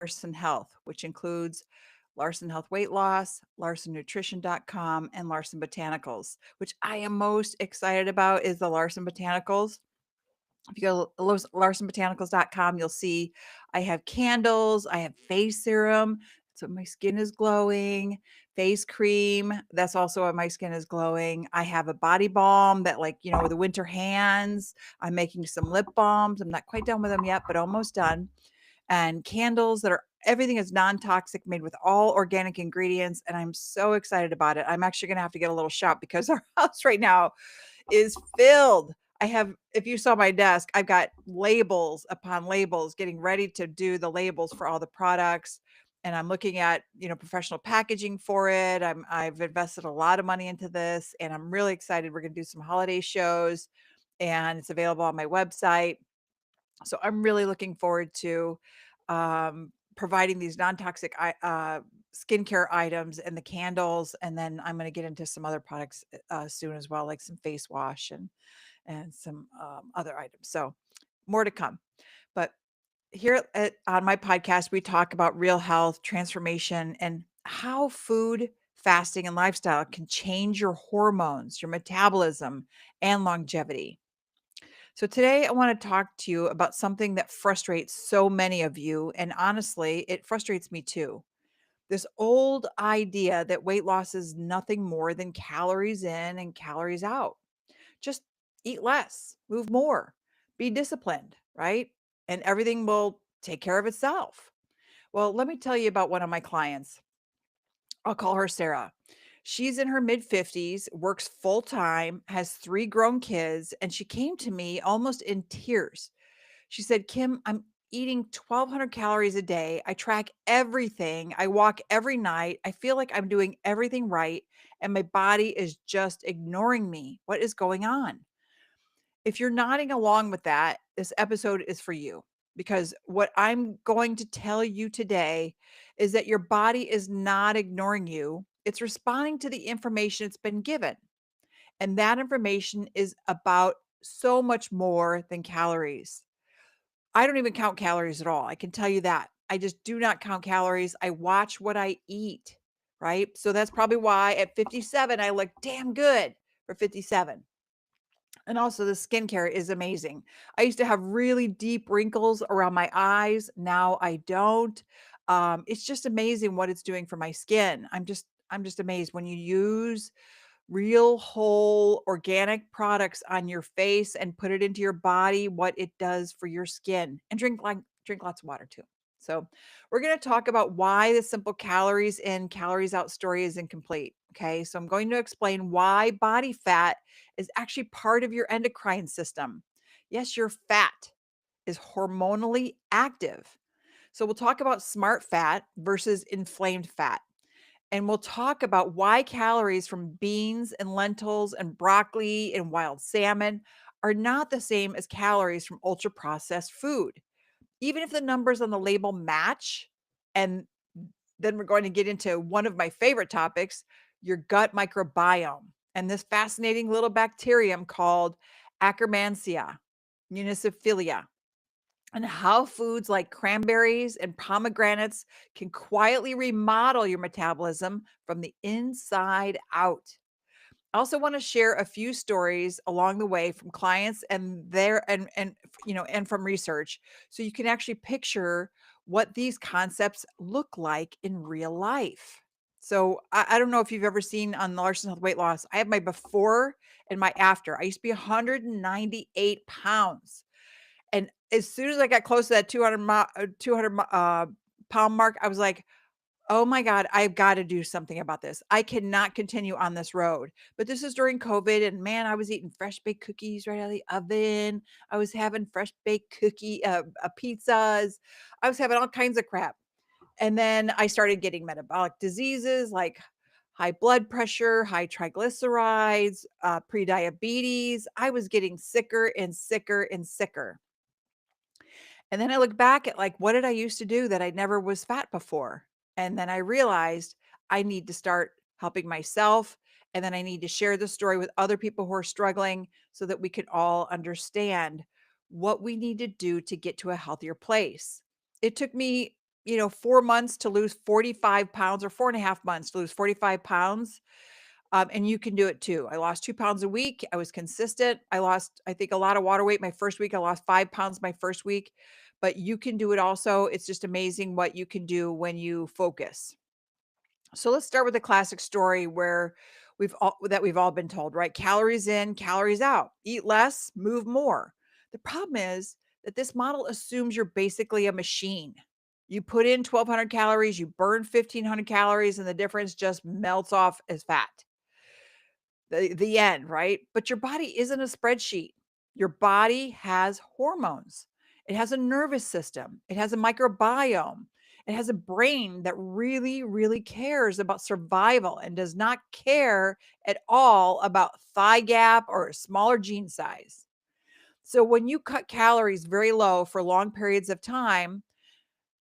Larson Health, which includes Larson Health Weight Loss, LarsonNutrition.com, and Larson Botanicals. Which I am most excited about is the Larson Botanicals. If you go to LarsonBotanicals.com, you'll see I have candles, I have face serum, so my skin is glowing, face cream, that's also why my skin is glowing. I have a body balm that, like, the winter hands. I'm making some lip balms. I'm not quite done with them yet, but almost done. And candles that are everything is non-toxic, made with all organic ingredients, and I'm so excited about it. I'm actually gonna have to get a little shop because our house right now is filled. I have if you saw my desk, I've got labels upon labels getting ready to do the labels for all the products, and I'm looking at, professional packaging for it. I've invested a lot of money into this, and I'm really excited. We're gonna do some holiday shows, and it's available on my website. So I'm really looking forward to, providing these non-toxic skincare items and the candles, and then I'm gonna get into some other products, soon as well, like some face wash and some, other items. So more to come. But here on my podcast, we talk about real health, transformation, and how food, fasting, and lifestyle can change your hormones, your metabolism, and longevity. So today I want to talk to you about something that frustrates so many of you. And honestly, it frustrates me too. This old idea that weight loss is nothing more than calories in and calories out. Just eat less, move more, be disciplined, right? And everything will take care of itself. Well, let me tell you about one of my clients. I'll call her Sarah. She's in her mid 50s, works full time, has three grown kids, and she came to me almost in tears. She said, Kim, I'm eating 1,200 calories a day. I track everything. I walk every night. I feel like I'm doing everything right, and my body is just ignoring me. What is going on? If you're nodding along with that, this episode is for you because what I'm going to tell you today is that your body is not ignoring you. It's responding to the information it's been given. And that information is about so much more than calories. I don't even count calories at all. I can tell you that. I just do not count calories. I watch what I eat, right? So that's probably why at 57, I look damn good for 57. And also the skincare is amazing. I used to have really deep wrinkles around my eyes. Now I don't. It's just amazing what it's doing for my skin. I'm just amazed when you use real whole organic products on your face and put it into your body, what it does for your skin. And drink lots of water too. So, we're going to talk about why the simple calories in, calories out story is incomplete. Okay. So, I'm going to explain why body fat is actually part of your endocrine system. Yes, your fat is hormonally active. So, we'll talk about smart fat versus inflamed fat. And we'll talk about why calories from beans and lentils and broccoli and wild salmon are not the same as calories from ultra processed food. Even if the numbers on the label match, and then we're going to get into one of my favorite topics, your gut microbiome, and this fascinating little bacterium called Akkermansia muciniphila, and how foods like cranberries and pomegranates can quietly remodel your metabolism from the inside out. I also want to share a few stories along the way from clients and their and from research so you can actually picture what these concepts look like in real life. So I don't know if you've ever seen on Larson Health Weight Loss. I have my before and my after. I used to be 198 pounds. And as soon as I got close to that 200 pound mark, I was like, "Oh my god, I've gotta do something about this. I cannot continue on this road." But this is during COVID, and man, I was eating fresh baked cookies right out of the oven. I was having fresh baked pizzas. I was having all kinds of crap. And then I started getting metabolic diseases like high blood pressure, high triglycerides, prediabetes. I was getting sicker and sicker and sicker. And then I look back at, like, what did I used to do that I never was fat before? And then I realized I need to start helping myself, and then I need to share the story with other people who are struggling so that we can all understand what we need to do to get to a healthier place. It took me 4 months to lose 45 pounds or 4.5 months to lose 45 pounds. And you can do it too. I lost 2 pounds a week. I was consistent. I lost, I think, a lot of water weight my first week. I lost 5 pounds my first week, but you can do it also. It's just amazing what you can do when you focus. So let's start with a classic story where we've all been told, right? Calories in, calories out. Eat less, move more. The problem is that this model assumes you're basically a machine. You put in 1,200 calories, you burn 1,500 calories, and the difference just melts off as fat. The end, right? But your body isn't a spreadsheet. Your body has hormones. It has a nervous system. It has a microbiome. It has a brain that really, really cares about survival and does not care at all about thigh gap or a smaller jean size. So when you cut calories very low for long periods of time,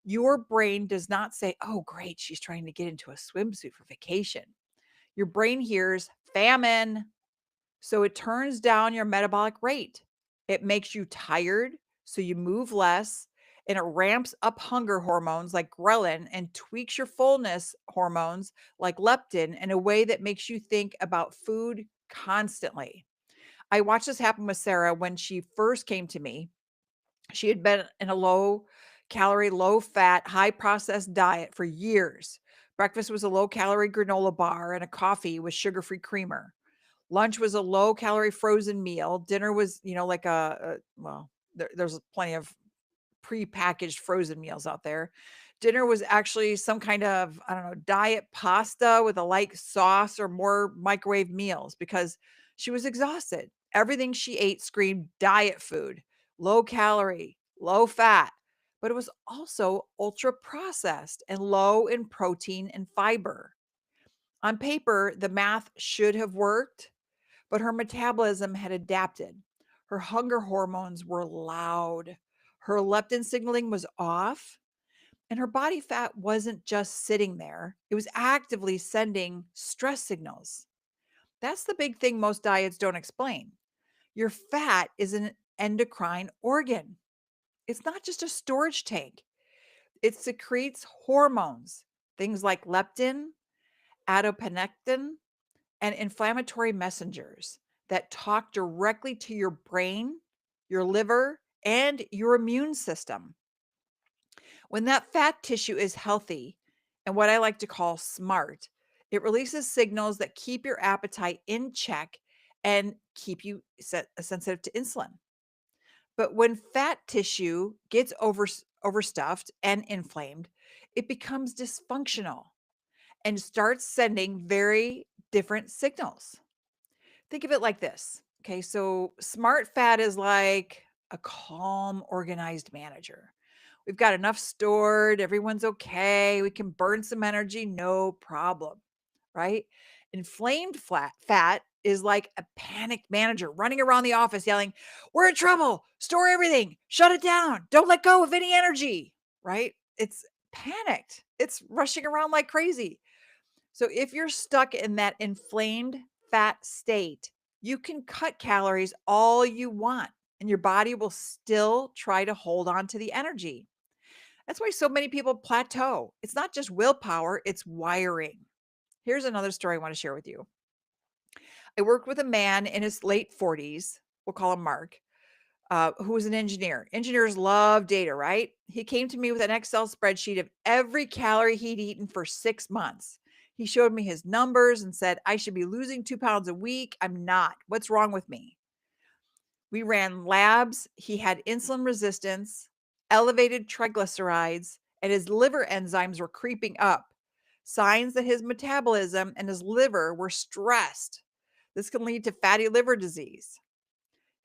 your brain does not say, "Oh, great, she's trying to get into a swimsuit for vacation." Your brain hears famine, so it turns down your metabolic rate. It makes you tired, so you move less, and it ramps up hunger hormones like ghrelin and tweaks your fullness hormones like leptin in a way that makes you think about food constantly. I watched this happen with Sarah when she first came to me. She had been in a low calorie, low fat, high processed diet for years. Breakfast was a low calorie granola bar and a coffee with sugar free creamer. Lunch was a low calorie frozen meal. Dinner was, like well, there's plenty of prepackaged frozen meals out there. Dinner was actually some kind of, I don't know, diet pasta with a light sauce or more microwave meals because she was exhausted. Everything she ate screamed diet food, low calorie, low fat, but it was also ultra processed and low in protein and fiber. On paper, the math should have worked, but her metabolism had adapted. Her hunger hormones were loud. Her leptin signaling was off, and her body fat wasn't just sitting there, it was actively sending stress signals. That's the big thing most diets don't explain. Your fat is an endocrine organ, it's not just a storage tank. It secretes hormones, things like leptin, adiponectin, and inflammatory messengers that talk directly to your brain, your liver, and your immune system. When that fat tissue is healthy and what I like to call smart, it releases signals that keep your appetite in check and keep you sensitive to insulin. But when fat tissue gets overstuffed and inflamed, it becomes dysfunctional and starts sending very different signals. Think of it like this. Okay, so smart fat is like a calm, organized manager. We've got enough stored, everyone's okay, we can burn some energy, no problem, right? Inflamed fat is like a panicked manager running around the office yelling, "We're in trouble, store everything, shut it down, don't let go of any energy," right? It's panicked, it's rushing around like crazy. So if you're stuck in that inflamed fat state, you can cut calories all you want and your body will still try to hold on to the energy. That's why so many people plateau. It's not just willpower, it's wiring. Here's another story I want to share with you. I worked with a man in his late 40s, we'll call him Mark, who was an engineer. Engineers love data, right? He came to me with an Excel spreadsheet of every calorie he'd eaten for 6 months. He showed me his numbers and said, "I should be losing 2 pounds a week. I'm not. What's wrong with me?" We ran labs. He had insulin resistance, elevated triglycerides, and his liver enzymes were creeping up. Signs that his metabolism and his liver were stressed. This can lead to fatty liver disease.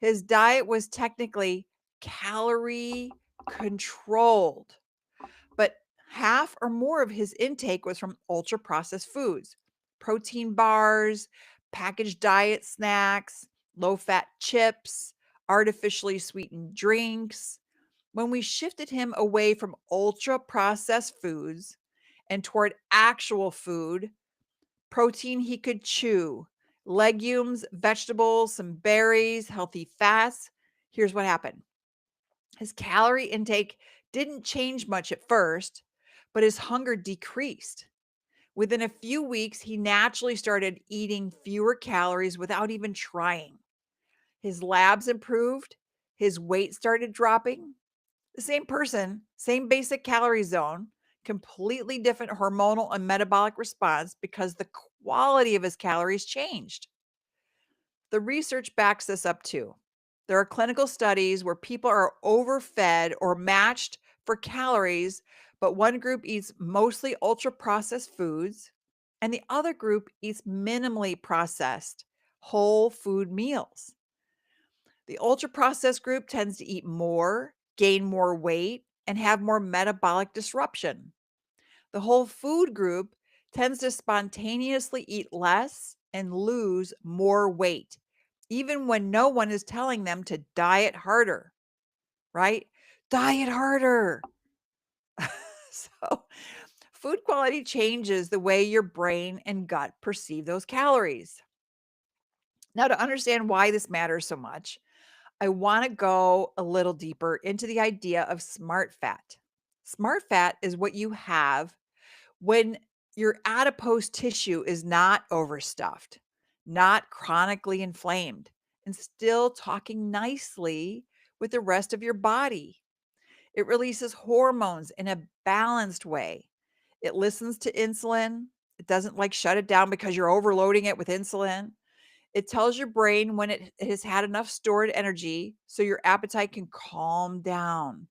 His diet was technically calorie controlled, but half or more of his intake was from ultra processed foods, protein bars, packaged diet snacks, low fat chips, artificially sweetened drinks. When we shifted him away from ultra processed foods and toward actual food, protein he could chew, legumes, vegetables, some berries, healthy fats. Here's what happened. His calorie intake didn't change much at first, but his hunger decreased. Within a few weeks, he naturally started eating fewer calories without even trying. His labs improved, his weight started dropping. The same person, same basic calorie zone, completely different hormonal and metabolic response because the quality of his calories changed. The research backs this up too. There are clinical studies where people are overfed or matched for calories, but one group eats mostly ultra processed foods and the other group eats minimally processed whole food meals. The ultra processed group tends to eat more, gain more weight, and have more metabolic disruption. The whole food group tends to spontaneously eat less and lose more weight, even when no one is telling them to diet harder, right? Diet harder. So, food quality changes the way your brain and gut perceive those calories. Now, to understand why this matters so much, I want to go a little deeper into the idea of smart fat. Smart fat is what you have when your adipose tissue is not overstuffed, not chronically inflamed, and still talking nicely with the rest of your body. It releases hormones in a balanced way. It listens to insulin. It doesn't like shut it down because you're overloading it with insulin. It tells your brain when it has had enough stored energy so your appetite can calm down.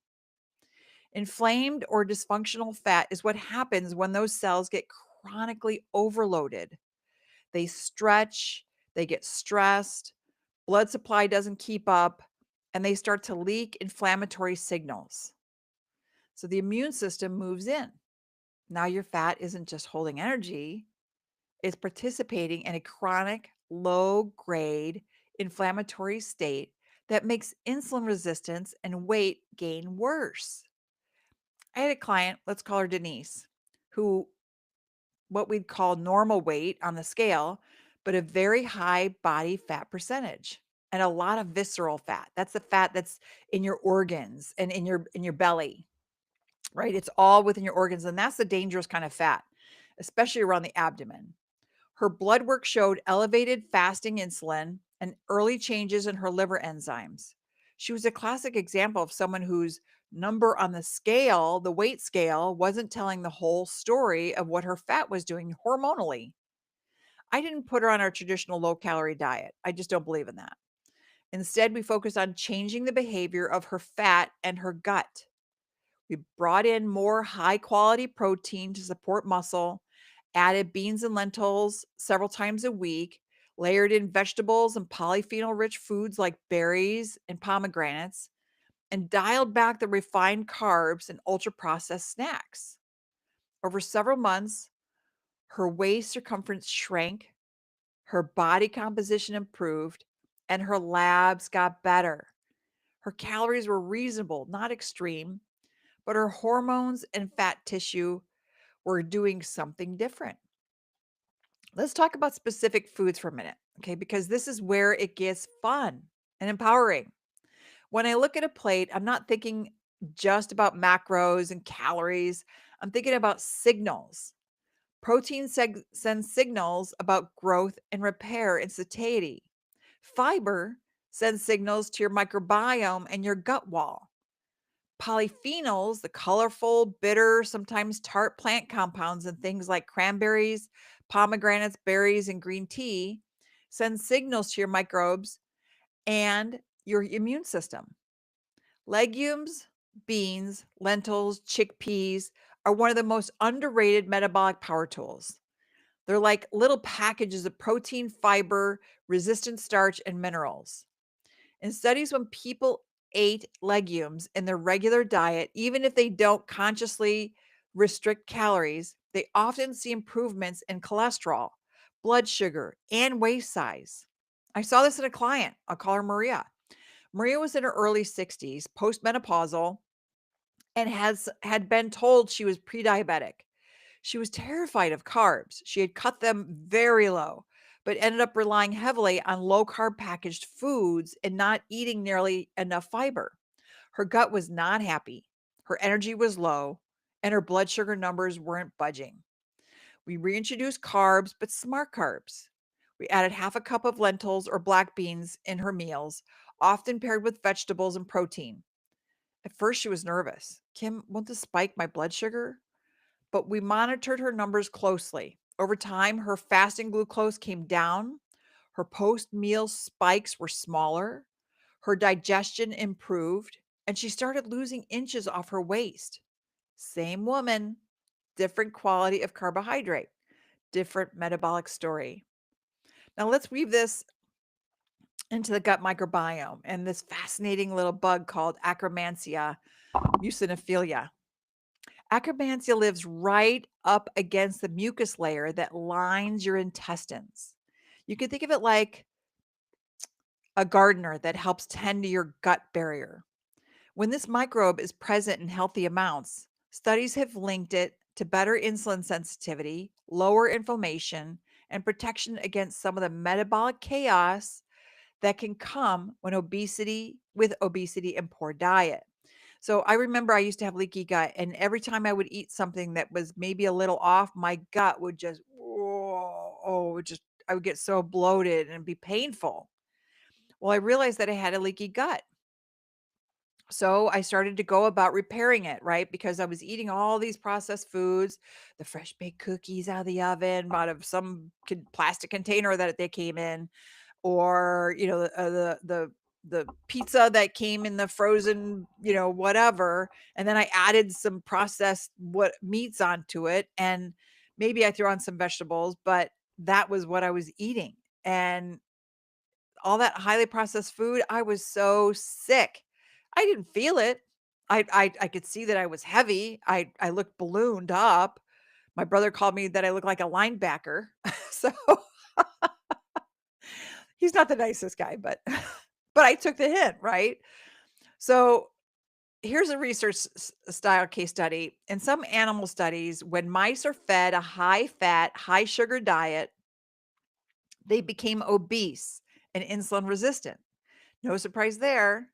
Inflamed or dysfunctional fat is what happens when those cells get chronically overloaded. They stretch, they get stressed, blood supply doesn't keep up, and they start to leak inflammatory signals. So the immune system moves in. Now your fat isn't just holding energy, it's participating in a chronic, low grade inflammatory state that makes insulin resistance and weight gain worse. I had a client, let's call her Denise, who what we'd call normal weight on the scale, but a very high body fat percentage and a lot of visceral fat. That's the fat that's in your organs and in your belly, right? It's all within your organs and that's the dangerous kind of fat, especially around the abdomen. Her blood work showed elevated fasting insulin and early changes in her liver enzymes. She was a classic example of someone whose number on the scale, the weight scale, wasn't telling the whole story of what her fat was doing hormonally. I didn't put her on our traditional low calorie diet. I just don't believe in that. Instead, we focused on changing the behavior of her fat and her gut. We brought in more high quality protein to support muscle, added beans and lentils several times a week, layered in vegetables and polyphenol rich foods like berries and pomegranates, and dialed back the refined carbs and ultra processed snacks. Over several months, her waist circumference shrank, her body composition improved, and her labs got better. Her calories were reasonable, not extreme, but her hormones and fat tissue were doing something different. Let's talk about specific foods for a minute, okay? Because this is where it gets fun and empowering. When I look at a plate, I'm not thinking just about macros and calories. I'm thinking about signals. Protein sends signals about growth and repair and satiety. Fiber sends signals to your microbiome and your gut wall. Polyphenols, the colorful, bitter, sometimes tart plant compounds in things like cranberries, pomegranates, berries, and green tea, send signals to your microbes and your immune system. Legumes, beans, lentils, chickpeas are one of the most underrated metabolic power tools. They're like little packages of protein, fiber, resistant starch, and minerals. In studies, when people ate legumes in their regular diet, even if they don't consciously restrict calories, they often see improvements in cholesterol, blood sugar, and waist size. I saw this in a client. I'll call her Maria. Maria was in her early 60s, postmenopausal, and had been told she was pre-diabetic. She was terrified of carbs. She had cut them very low, but ended up relying heavily on low carb packaged foods and not eating nearly enough fiber. Her gut was not happy. Her energy was low, and her blood sugar numbers weren't budging. We reintroduced carbs, but smart carbs. We added half a cup of lentils or black beans in her meals, often paired with vegetables and protein. At first, she was nervous. Kim, won't this spike my blood sugar? But we monitored her numbers closely. Over time, her fasting glucose came down, her post meal spikes were smaller, her digestion improved, and she started losing inches off her waist. Same woman, different quality of carbohydrate, different metabolic story. Now, let's weave this into the gut microbiome and this fascinating little bug called Akkermansia muciniphila. Akkermansia lives right up against the mucus layer that lines your intestines. You can think of it like a gardener that helps tend to your gut barrier. When this microbe is present in healthy amounts, studies have linked it to better insulin sensitivity, lower inflammation, and protection against some of the metabolic chaos that can come when obesity and poor diet. So I remember I used to have leaky gut, and every time I would eat something that was maybe a little off, my gut would just I would get so bloated and be painful. Well, I realized that I had a leaky gut. So I started to go about repairing it, right? Because I was eating all these processed foods, the fresh baked cookies out of the oven, out of some plastic container that they came in, or the pizza that came in the frozen, whatever, and then I added some processed what meats onto it, and maybe I threw on some vegetables, but that was what I was eating, and all that highly processed food, I was so sick. I didn't feel it. I could see that I was heavy. I looked ballooned up. My brother called me that I look like a linebacker. So he's not the nicest guy, but but I took the hint, right? So here's a research style case study. In some animal studies, when mice are fed a high fat, high sugar diet, they became obese and insulin resistant. No surprise there.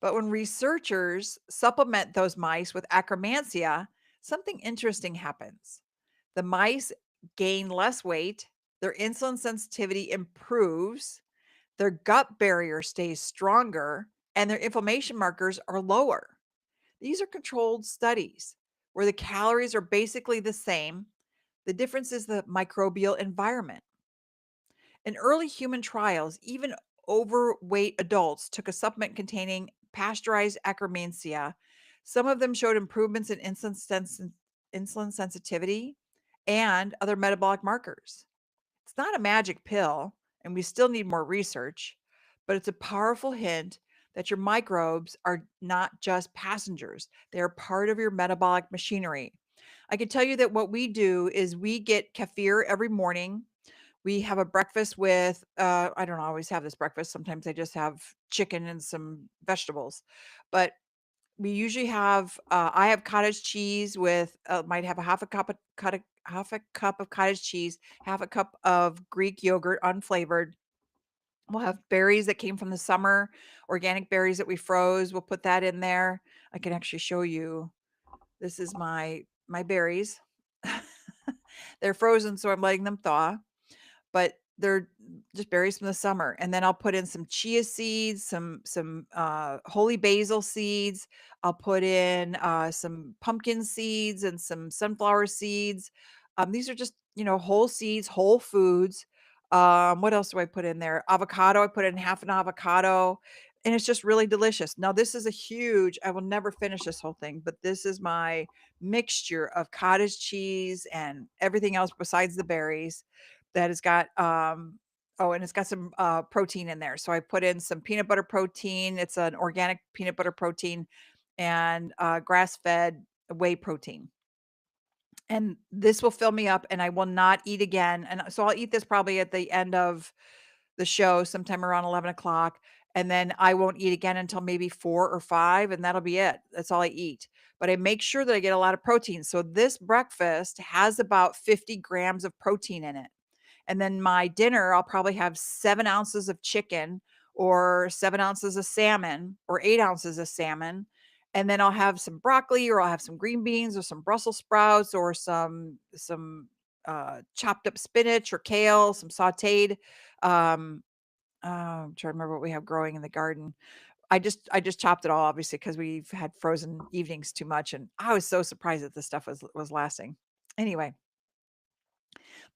But when researchers supplement those mice with Akkermansia, something interesting happens. The mice gain less weight, their insulin sensitivity improves, their gut barrier stays stronger, and their inflammation markers are lower. These are controlled studies where the calories are basically the same. The difference is the microbial environment. In early human trials, even overweight adults took a supplement containing pasteurized Akkermansia. Some of them showed improvements in insulin sensitivity and other metabolic markers. It's not a magic pill, and we still need more research, but it's a powerful hint that your microbes are not just passengers, they are part of your metabolic machinery. I can tell you that what we do is we get kefir every morning. We have a breakfast with, I don't always have this breakfast. Sometimes I just have chicken and some vegetables, but we usually have, I have cottage cheese with, might have a half a cup of cottage cheese, half a cup of Greek yogurt, unflavored. We'll have berries that came from the summer, organic berries that we froze. We'll put that in there. I can actually show you. This is my berries. They're frozen, so I'm letting them thaw, but they're just berries from the summer. And then I'll put in some chia seeds, some holy basil seeds. I'll put in some pumpkin seeds and some sunflower seeds. These are just, whole seeds, whole foods. What else do I put in there? Avocado. I put in half an avocado, and it's just really delicious. Now, this is a huge, I will never finish this whole thing, but this is my mixture of cottage cheese and everything else besides the berries that has got, oh, and it's got some, protein in there. So I put in some peanut butter protein. It's an organic peanut butter protein and, grass-fed whey protein. And this will fill me up, and I will not eat again. And so I'll eat this probably at the end of the show sometime around 11 o'clock, and then I won't eat again until maybe 4 or 5, and that'll be it. That's all I eat. But I make sure that I get a lot of protein. So this breakfast has about 50 grams of protein in it. And then my dinner, I'll probably have 7 ounces of chicken or 7 ounces of salmon or 8 ounces of salmon. and then I'll have some broccoli, or I'll have some green beans, or some Brussels sprouts, or some chopped up spinach or kale, some sautéed, I'm trying to remember what we have growing in the garden. I just chopped it all, obviously, because 'cause we've had frozen evenings too much, and I was so surprised that this stuff was lasting. Anyway,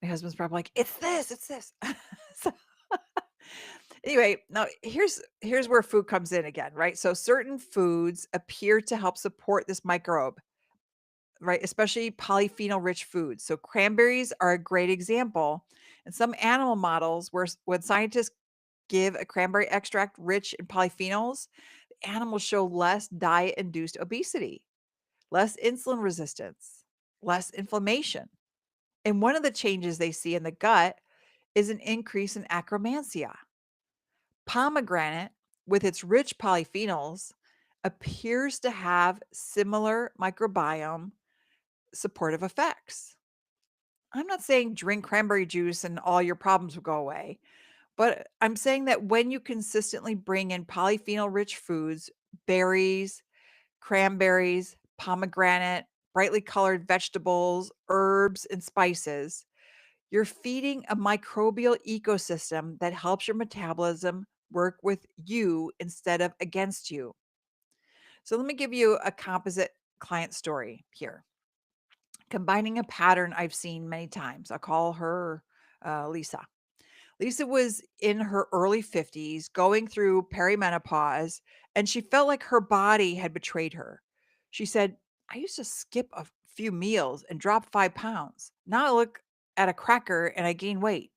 my husband's probably like, "It's this, it's this." So, anyway, now here's where food comes in again, right? So certain foods appear to help support this microbe, right? Especially polyphenol-rich foods. So cranberries are a great example. And some animal models when scientists give a cranberry extract rich in polyphenols, the animals show less diet-induced obesity, less insulin resistance, less inflammation. And one of the changes they see in the gut is an increase in acromantia. Pomegranate, with its rich polyphenols, appears to have similar microbiome supportive effects. I'm not saying drink cranberry juice and all your problems will go away, but I'm saying that when you consistently bring in polyphenol rich foods, berries, cranberries, pomegranate, brightly colored vegetables, herbs, and spices, you're feeding a microbial ecosystem that helps your metabolism work with you instead of against you. So let me give you a composite client story here, combining a pattern I've seen many times. I'll call her Lisa. Lisa was in her early 50s, going through perimenopause, and she felt like her body had betrayed her. She said, I used to skip a few meals and drop 5 pounds. Now I look at a cracker and I gain weight.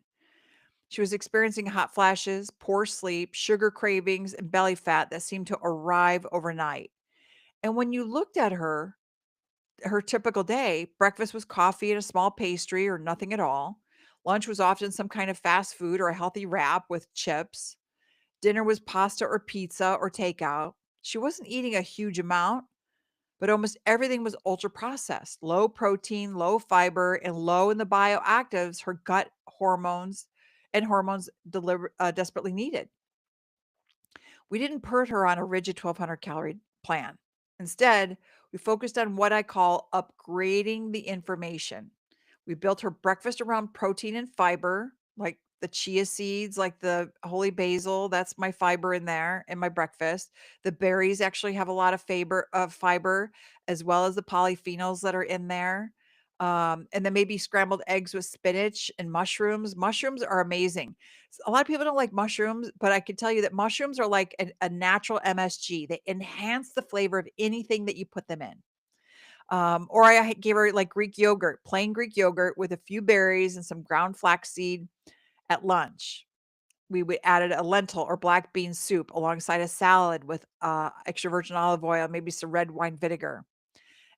She was experiencing hot flashes, poor sleep, sugar cravings, and belly fat that seemed to arrive overnight. And when you looked at her typical day, breakfast was coffee and a small pastry or nothing at all. Lunch was often some kind of fast food or a healthy wrap with chips. Dinner was pasta or pizza or takeout. She wasn't eating a huge amount, but almost everything was ultra processed, low protein, low fiber, and low in the bioactives her gut hormones desperately needed. We didn't put her on a rigid 1,200 calorie plan. Instead, we focused on what I call upgrading the information. We built her breakfast around protein and fiber, like the chia seeds, like the holy basil. That's my fiber in there in my breakfast. The berries actually have a lot of fiber, as well as the polyphenols that are in there. And then maybe scrambled eggs with spinach and mushrooms. Mushrooms are amazing. A lot of people don't like mushrooms, but I can tell you that mushrooms are like a natural MSG. They enhance the flavor of anything that you put them in. Or I gave her like Greek yogurt, plain Greek yogurt with a few berries and some ground flaxseed at lunch. We would added a lentil or black bean soup alongside a salad with extra virgin olive oil, maybe some red wine vinegar.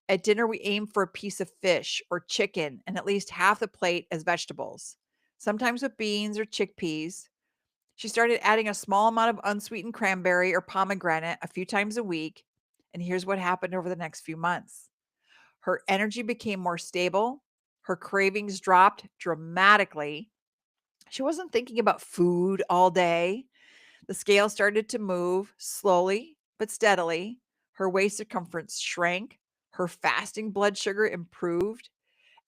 At dinner, we aimed for a piece of fish or chicken and at least half the plate as vegetables, sometimes with beans or chickpeas. She started adding a small amount of unsweetened cranberry or pomegranate a few times a week. And here's what happened over the next few months. Her energy became more stable. Her cravings dropped dramatically. She wasn't thinking about food all day. The scale started to move slowly but steadily. Her waist circumference shrank. Her fasting blood sugar improved.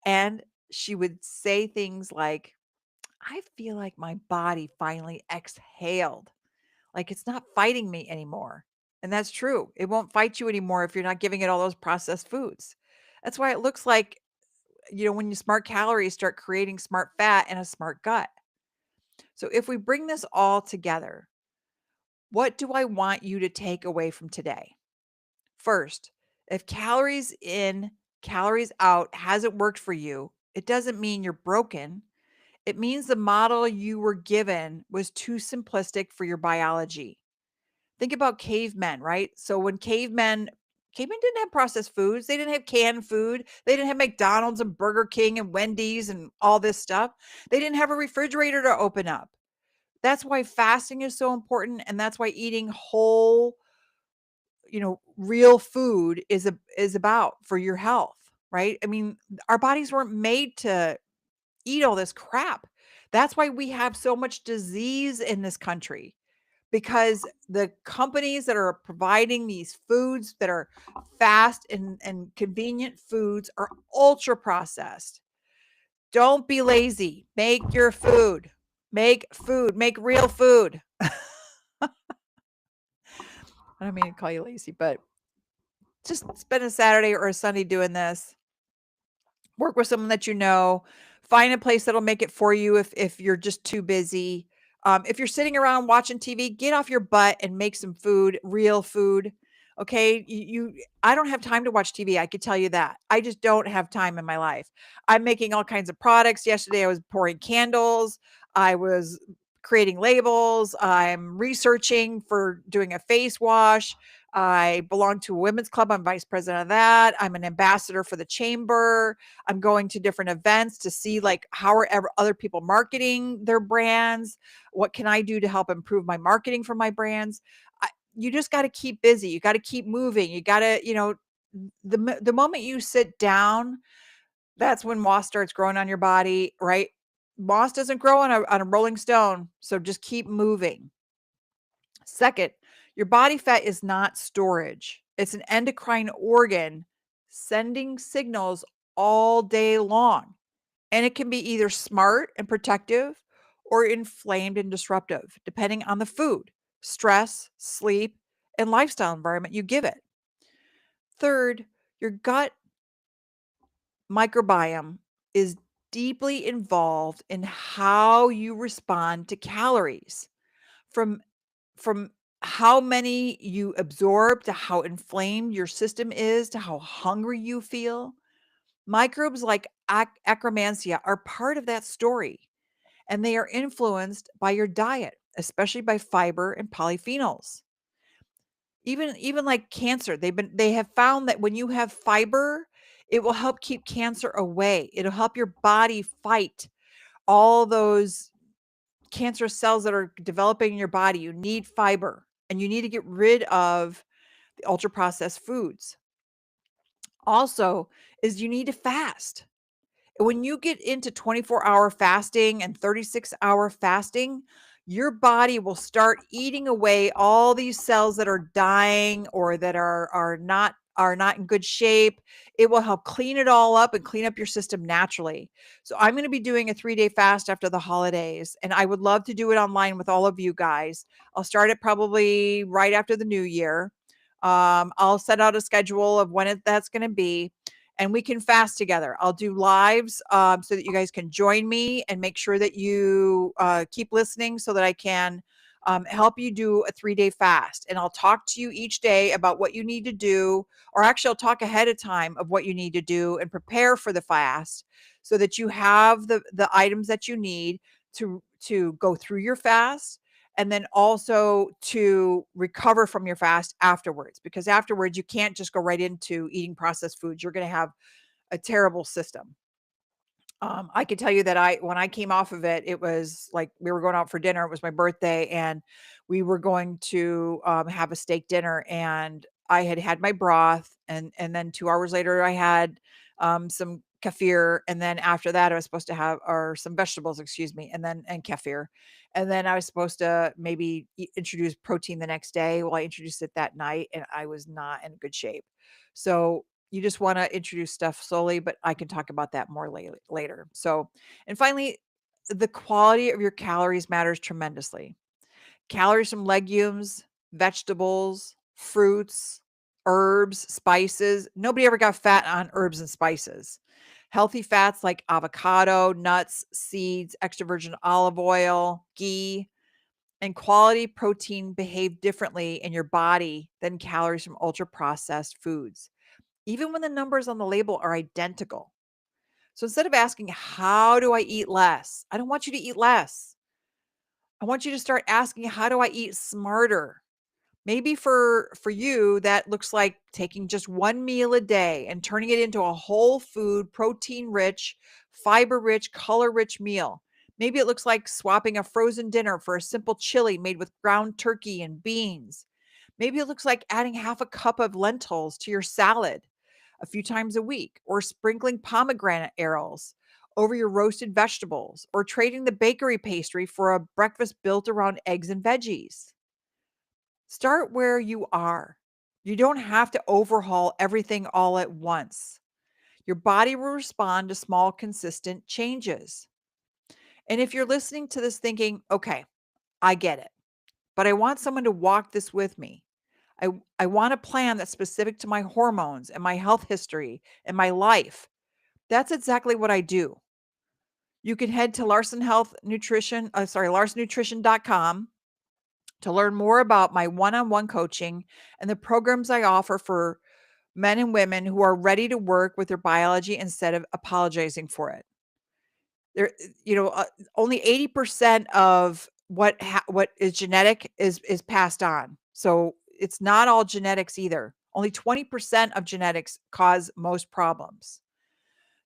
And she would say things like, I feel like my body finally exhaled, like it's not fighting me anymore. And that's true. It won't fight you anymore if you're not giving it all those processed foods. That's why it looks like, when you smart calories start creating smart fat and a smart gut. So if we bring this all together, what do I want you to take away from today? First, if calories in, calories out hasn't worked for you, it doesn't mean you're broken. It means the model you were given was too simplistic for your biology. Think about cavemen, right? So when cavemen didn't have processed foods, they didn't have canned food, they didn't have McDonald's and Burger King and Wendy's and all this stuff. They didn't have a refrigerator to open up. That's why fasting is so important, and that's why eating whole, real food is about for your health, right? I mean, our bodies weren't made to eat all this crap. That's why we have so much disease in this country, because the companies that are providing these foods that are fast and convenient foods are ultra processed. Don't be lazy. Make your food. Make food. Make real food. I don't mean to call you lazy, but just spend a Saturday or a Sunday doing this. Work with someone that you know. Find a place that'll make it for you if you're just too busy. If you're sitting around watching TV, get off your butt and make some food, real food. Okay, I don't have time to watch TV. I could tell you that. I just don't have time in my life. I'm making all kinds of products. Yesterday, I was pouring candles. I was creating labels. I'm researching for doing a face wash. I belong to a women's club. I'm vice president of that. I'm an ambassador for the chamber. I'm going to different events to see like how are other people marketing their brands. What can I do to help improve my marketing for my brands? You just got to keep busy. You got to keep moving. You got to, the moment you sit down, that's when moss starts growing on your body, right? Moss doesn't grow on a rolling stone, so just keep moving. Second, your body fat is not storage. It's an endocrine organ sending signals all day long. And it can be either smart and protective or inflamed and disruptive, depending on the food, stress, sleep, and lifestyle environment you give it. Third, your gut microbiome is deeply involved in how you respond to calories. From from how many you absorb to how inflamed your system is to how hungry you feel. Microbes like Akkermansia are part of that story, and they are influenced by your diet, especially by fiber and polyphenols. Even like cancer, they have found that when you have fiber, it will help keep cancer away. It'll help your body fight all those cancerous cells that are developing in your body. You need fiber and you need to get rid of the ultra processed foods. Also, is you need to fast. When you get into 24-hour fasting and 36-hour fasting, your body will start eating away all these cells that are dying or that are not in good shape. It will help clean it all up and clean up your system naturally. So I'm going to be doing a 3-day fast after the holidays, and I would love to do it online with all of you guys. I'll start it probably right after the new year. I'll set out a schedule of when that's going to be, and we can fast together. I'll do lives so that you guys can join me and make sure that you keep listening so that I can help you do a 3-day fast. And I'll talk to you each day about what you need to do, or actually, I'll talk ahead of time of what you need to do and prepare for the fast so that you have the items that you need to go through your fast, and then also to recover from your fast afterwards, because afterwards you can't just go right into eating processed foods. You're going to have a terrible system. I can tell you that when I came off of it, it was like we were going out for dinner. It was my birthday, and we were going to have a steak dinner. And I had had my broth, and then 2 hours later, I had some kefir, and then after that, I was supposed to have or some vegetables, excuse me, and kefir, and then I was supposed to maybe introduce protein the next day. Well, I introduced it that night, and I was not in good shape. So you just want to introduce stuff slowly, but I can talk about that more later. So, and finally, the quality of your calories matters tremendously. Calories from legumes, vegetables, fruits, herbs, spices. Nobody ever got fat on herbs and spices. Healthy fats like avocado, nuts, seeds, extra virgin olive oil, ghee, and quality protein behave differently in your body than calories from ultra processed foods, even when the numbers on the label are identical. So instead of asking, how do I eat less? I don't want you to eat less. I want you to start asking, how do I eat smarter? Maybe for you, that looks like taking just one meal a day and turning it into a whole food, protein rich, fiber rich, color rich meal. Maybe it looks like swapping a frozen dinner for a simple chili made with ground turkey and beans. Maybe it looks like adding half a cup of lentils to your salad a few times a week, or sprinkling pomegranate arils over your roasted vegetables, or trading the bakery pastry for a breakfast built around eggs and veggies. Start where you are. You don't have to overhaul everything all at once. Your body will respond to small, consistent changes. And if you're listening to this thinking, okay, I get it, but I want someone to walk this with me. I want a plan that's specific to my hormones and my health history and my life. That's exactly what I do. You can head to larsonnutrition.com to learn more about my one-on-one coaching and the programs I offer for men and women who are ready to work with their biology instead of apologizing for it. There, only 80% of what is genetic is passed on. So it's not all genetics either. Only 20% of genetics cause most problems.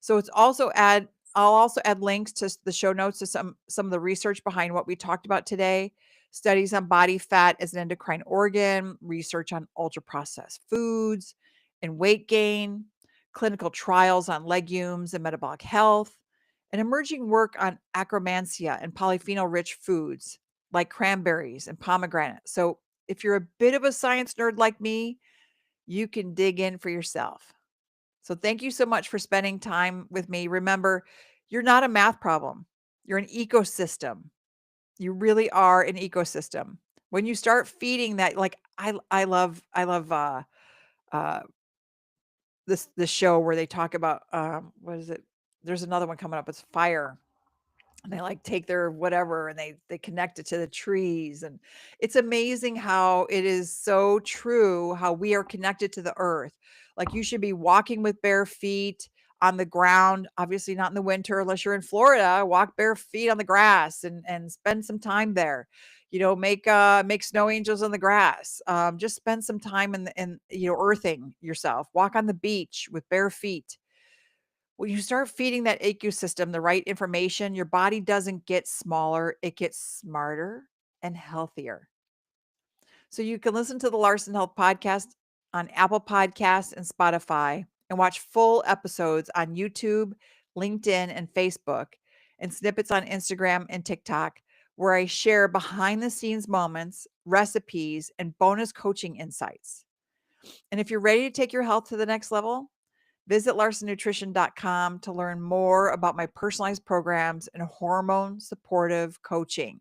So I'll also add links to the show notes to some of the research behind what we talked about today. Studies on body fat as an endocrine organ, research on ultra processed foods and weight gain, clinical trials on legumes and metabolic health, and emerging work on acromantia and polyphenol rich foods like cranberries and pomegranate. So if you're a bit of a science nerd like me, you can dig in for yourself. So thank you so much for spending time with me. Remember, you're not a math problem. You're an ecosystem. You really are an ecosystem. When you start feeding that, like I love uh this show where they talk about what is it? There's another one coming up. It's fire. And they like take their whatever and they connect it to the trees, and it's amazing how it is so true how we are connected to the earth. Like, you should be walking with bare feet on the ground, obviously not in the winter unless you're in Florida. Walk bare feet on the grass and spend some time there. Make snow angels on the grass. Just spend some time in earthing yourself. Walk on the beach with bare feet. When you start feeding that ecosystem the right information, your body doesn't get smaller, it gets smarter and healthier. So you can listen to the Larson Health Podcast on Apple Podcasts and Spotify, and watch full episodes on YouTube, LinkedIn, and Facebook, and snippets on Instagram and TikTok, where I share behind the scenes moments, recipes, and bonus coaching insights. And if you're ready to take your health to the next level, visit larsonnutrition.com to learn more about my personalized programs and hormone supportive coaching.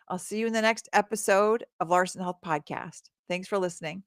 I'll see you in the next episode of Larson Health Podcast. Thanks for listening.